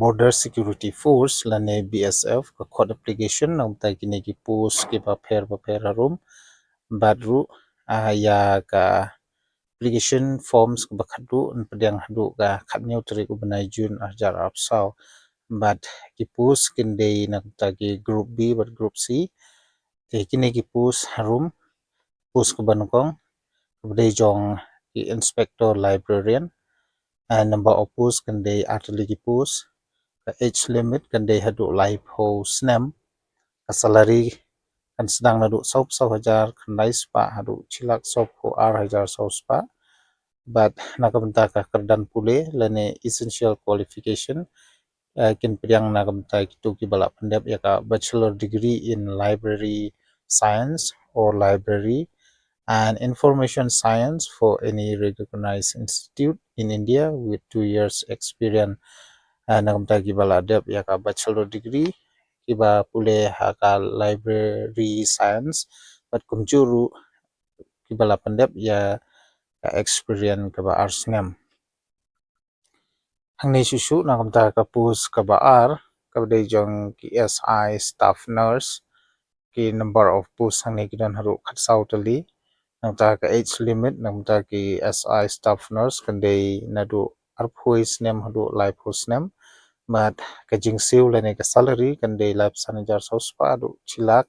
border security force lane BSF ka code application nam ta kini ki post ki pa pher room badru ya ka application forms ka bakhadu pedang hadu ka khatneu tri ku banai jun jar apsau but ki post kin dei nak ta ki group B but group C te kini ki post room post ku banukong dei jong ki inspector librarian and number of post kan dei atli post ka age limit kan dei hadu live ho snam ka salary kan sedang hadu sop hajar kan dai spa hadu chilak sop ho hajar sop spa but nakamta ka kerdan pule lane essential qualification kin priang nakamta kitu ki bala pandap ya ka bachelor degree in library science or library and information science for any recognized institute in India with 2 years experience. Nakamta kibala adab ya ka bachelor degree kiba pule haka library science but kumjuru kibala pandap ya ka experience kaba arts ngam. Hangni susu nakamta ka pus kaba ar kaba jong ki SI staff nurse ki number of post hangni kidan haru khatsau tali namta ka age limit namta ki SI staff nurse kandai nadu arphui snem hadu life ho snem but ka jingsiu lene ka salary kandai life sanajar sospa adu chilak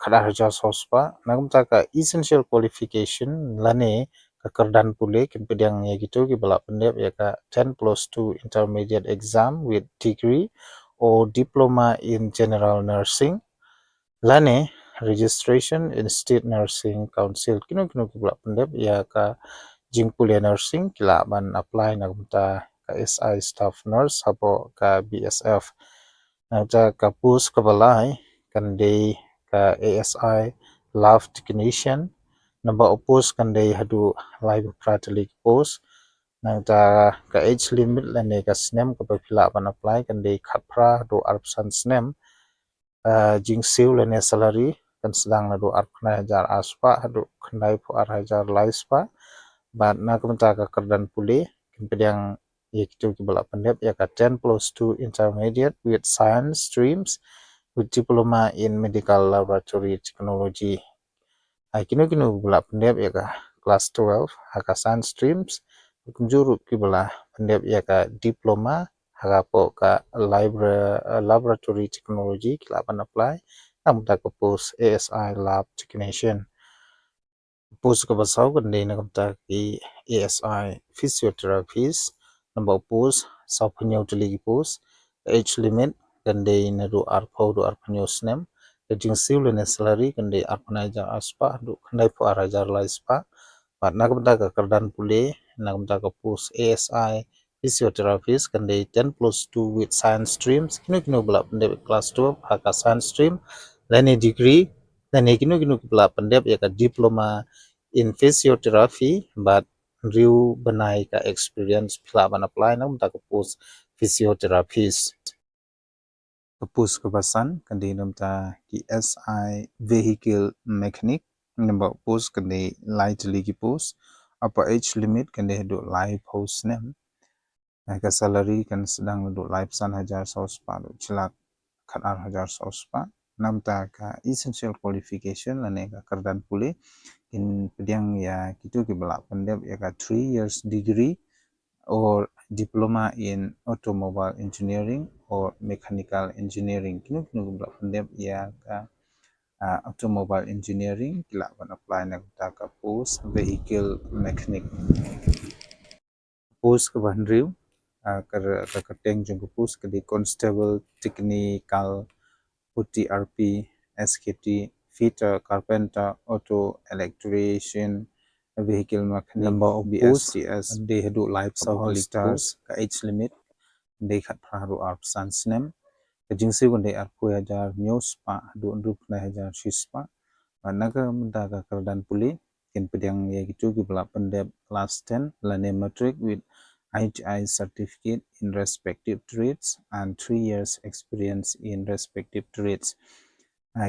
khada hajar sospa namta ka essential qualification lane ka kerdan pule kin pedang ya gitu ki bala pendep ya ka 10+2 intermediate exam with degree or diploma in general nursing lane registration in state nursing council kino kibla pendep ya ka jingpule nursing kila ban apply na kumta ka SI staff nurse hapo ka BSF na ka post ka balai kan dei ka ASI lab technician number of post kan dei hadu live prately post na ka age limit lane ka snem ka pila ban apply kan dei khapra do arpsan snem jingsiu lene salary kan sedang nadu arkna hajar aspa hadu khnai pu ar hajar laispa but na kumta ka kerdan pule kin pedang ye kitu ki bala pandep ya ka 10+2 intermediate with science streams with diploma in medical laboratory technology kino bala pandep ya ka class 12 haka science streams kunjuru ki bala pandep ya ka diploma haka po ka laboratory technology kila pan apply namta ka post ASI lab technician post ka basau kan dei namta ki ASI physiotherapist number post sau phanyau tali post age limit kan dei na do arpho do arphanyo snem jing siu le salary kan dei arphana ja aspa do khandai pho arajar la spa but nakamta ka kerdan pule nakamta ka post ASI physiotherapist kan dei 10+2 with science streams kino bala pandep class 12 haka science stream lane degree lane kino bala pandep ya ka diploma in physiotherapy but riu banai ka experience phila ban apply nakamta ka post physiotherapist kapus kebasan kandi namta ki SI vehicle mechanic number post kandi light ligi post apa age limit kandi do live house nem ka salary kan sedang do live san hajar sospa do chilak khatar hajar sospa namta ka essential qualification lane ka kerdan pule in pedang ya kitu ki bala pandep ya ka 3 years degree or diploma in automobile engineering or mechanical engineering kino bala pandep ya ka automobile engineering kila ban apply na ka post vehicle mechanic post ka ban riu ka kateng jong post ka di constable technical OTRP SKT fitter carpenter auto electrician vehicle mechanic number of BSTS they do live stars ka age limit they khat praru arp sansnem kajingsi gunde arpu hajar news pa do nduk na hajar shispa naga menda ka kerdan puli kin pedang ye gitu ki bala pendep class 10 lane matric with ITI certificate in respective trades and 3 years experience in respective trades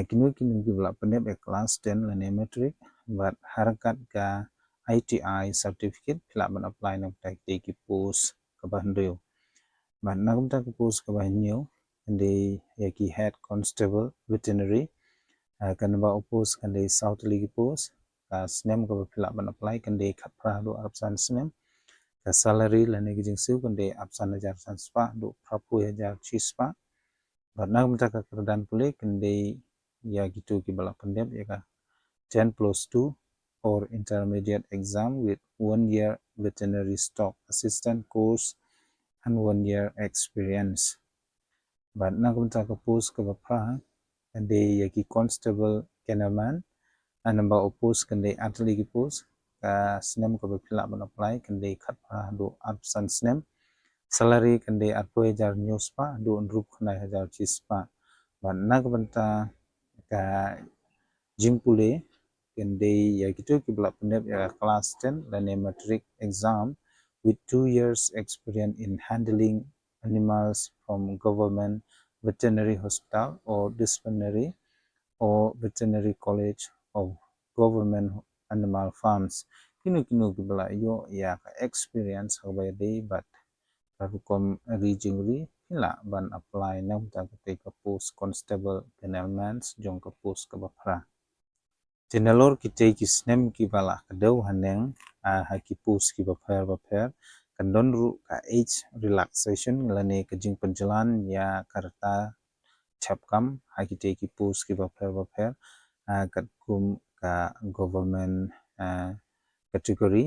kini ki bala pendep class 10 lane matric but harakat ka ITI certificate kila ban apply na ki post ka ban riu But nagum ta ka post ka ba new kande yaki head constable veterinary kan ba opos kande south league post ka snem ka fill up ban apply kande khapra do absan snem ka salary la ne gijing siu kande absan jar san spa do prapu jar chispa but nagum ta ka kerdan pule kande ya gitu ki balak pandem ya ka 10+2 or intermediate exam with 1 year veterinary stock assistant course and 1 year experience. But nagum ta ka post ka bapra kande yaki constable kennelman and number of post kande atli ki post ka snem ka bapila ban apply kande khatpa do absan snem salary kande atpo jar news pa do drup khna hajar chispa but nagum ta ka jingpule kende ya gitu ki bla pendep ya class 10 dan matric exam with 2 years experience in handling animals from government veterinary hospital or dispensary or veterinary college of government animal farms kinu ki bla yo ya experience habai dei but karukom regionally hila ban apply nam ta ka post constable kennelmans jong ka post ka bafra Tenalor kita ki snem ki bala kadau haneng haki pus ki baper kandon ru ka age relaxation lane kajing penjalan ya karta chapkam haki te ki pus ki baper kat kum ka government category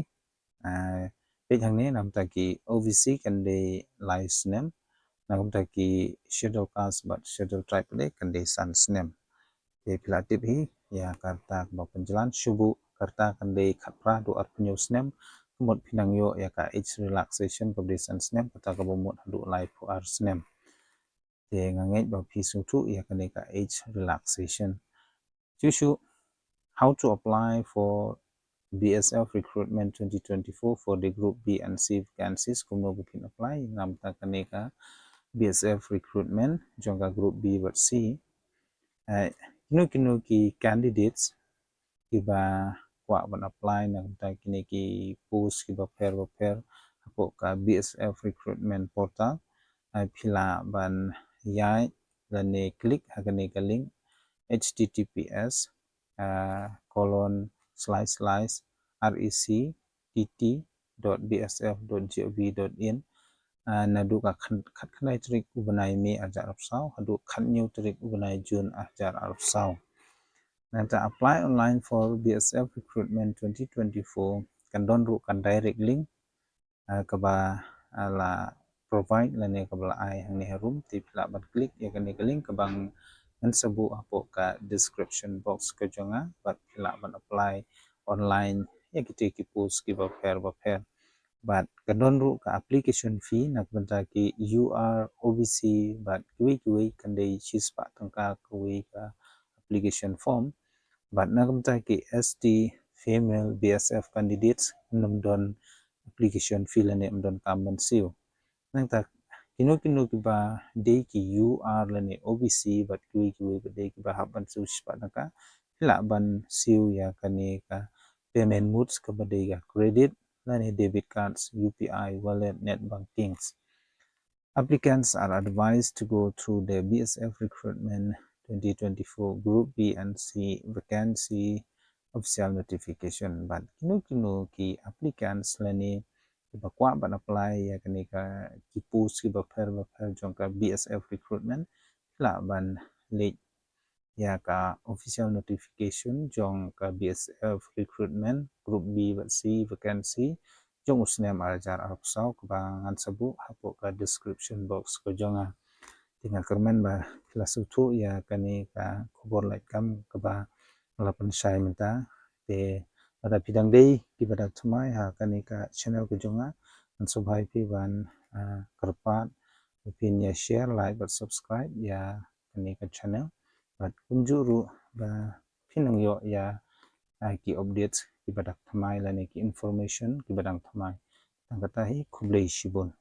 page hang ne nam ta ki OVC kande live snem nam ta ki schedule caste but schedule tribe le kande san snem de pilatip hi ya karta ba penjalan subuh karta kande khapra do arpunyo snem kumot pinang yo ya ka age relaxation publication snem kata ka bomot hadu live for ar snem de nganget ba pisu tu ya kande ka age relaxation chushu how to apply for BSF recruitment 2024 for the group B and C vacancies kumno bupin apply nam ta kane ka BSF recruitment jonga group B but C kinu ki candidates kiba kwa ban apply na ta kini ki post kiba pair apo ka BSF recruitment portal phila ban yai lane click hagane ka link https rec.bsf.gov.in nadu ka khat khnai trik ubanai me ajar apsau hadu khat new trik ubanai jun ajar apsau nanta apply online for BSF recruitment 2024 kan donru kan direct link kaba la provide lane kabla ai hangni harum ti pila ban klik ya kan link kabang an sabu apo ka description box ka jonga bat pila ban apply online ya kiti ki post ki ba pair but kadonru ka application fee nak banta ki UR OBC but kui kandai chispa tangka kui ka application form but nagamta ki ST female BSF candidates namdon application fee lane amdon kaman siu nangta kinu ki ba day ki UR lane OBC but kui ba day ki ba haban su chispa tangka hila ban siu ya kani ka payment modes ka ba day ka credit lane debit cards, UPI, wallet, net bankings. Applicants are advised to go through the BSF recruitment 2024 Group B and C vacancy official notification. But kinu ki applicants lane kiba kwa ban apply ya kani ka ki post kiba per jong ka BSF recruitment la ban late ya ka official notification jong ka BSF recruitment group B but C vacancy jong usnem ajar arpsau kebangan sabu hapo ka description box ko jonga tinggal kermen ba kelas utu ya kani ka khubor Laitkam keba lapan syai menta te pada bidang dei di pada Thymmai ha kani ka channel ko jonga an subhai pi ban kerpat pin ya share like but subscribe ya kani ka channel but kunjuru ba pinang yo ya ki updates ki badak Thymmai lani ki information ki badang Thymmai tangkatahi khublei shibun